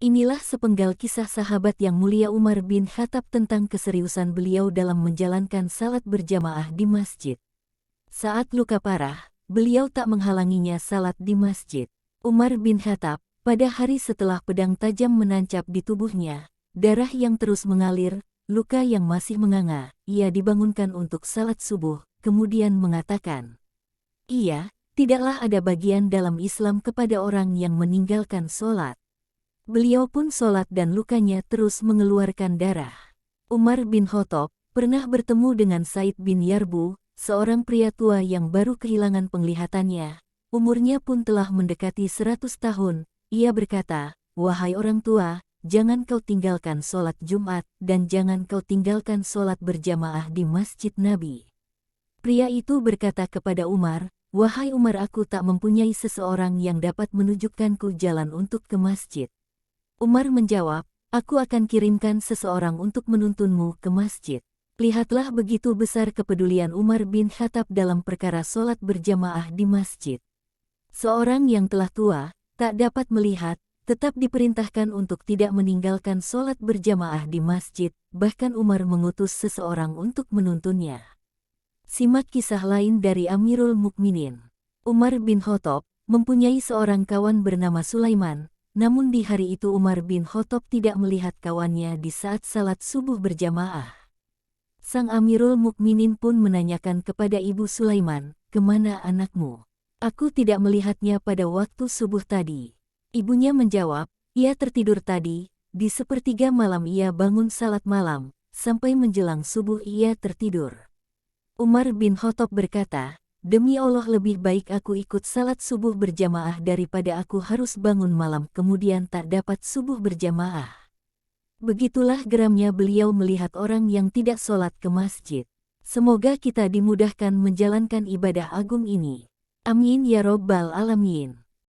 Inilah sepenggal kisah sahabat yang mulia Umar bin Khattab tentang keseriusan beliau dalam menjalankan salat berjamaah di masjid. Saat luka parah, beliau tak menghalanginya salat di masjid. Umar bin Khattab, pada hari setelah pedang tajam menancap di tubuhnya, darah yang terus mengalir, luka yang masih menganga, ia dibangunkan untuk salat subuh, kemudian mengatakan, "Iya, tidaklah ada bagian dalam Islam kepada orang yang meninggalkan solat." Beliau pun sholat dan lukanya terus mengeluarkan darah. Umar bin Khattab pernah bertemu dengan Said bin Yarbu, seorang pria tua yang baru kehilangan penglihatannya. Umurnya pun telah mendekati 100 tahun. Ia berkata, "Wahai orang tua, jangan kau tinggalkan sholat Jumat dan jangan kau tinggalkan sholat berjamaah di Masjid Nabi." Pria itu berkata kepada Umar, "Wahai Umar, aku tak mempunyai seseorang yang dapat menunjukkanku jalan untuk ke masjid." Umar menjawab, "Aku akan kirimkan seseorang untuk menuntunmu ke masjid." Lihatlah begitu besar kepedulian Umar bin Khattab dalam perkara sholat berjamaah di masjid. Seorang yang telah tua, tak dapat melihat, tetap diperintahkan untuk tidak meninggalkan sholat berjamaah di masjid, bahkan Umar mengutus seseorang untuk menuntunnya. Simak kisah lain dari Amirul Mukminin. Umar bin Khattab mempunyai seorang kawan bernama Sulaiman. Namun di hari itu Umar bin Khattab tidak melihat kawannya di saat salat subuh berjamaah. Sang Amirul Mukminin pun menanyakan kepada Ibu Sulaiman, "Kemana anakmu? Aku tidak melihatnya pada waktu subuh tadi." Ibunya menjawab, "Ia tertidur tadi, di sepertiga malam ia bangun salat malam, sampai menjelang subuh ia tertidur." Umar bin Khattab berkata, "Demi Allah lebih baik aku ikut salat subuh berjamaah daripada aku harus bangun malam kemudian tak dapat subuh berjamaah." Begitulah geramnya beliau melihat orang yang tidak sholat ke masjid. Semoga kita dimudahkan menjalankan ibadah agung ini. Amin ya Rabbal Alamin.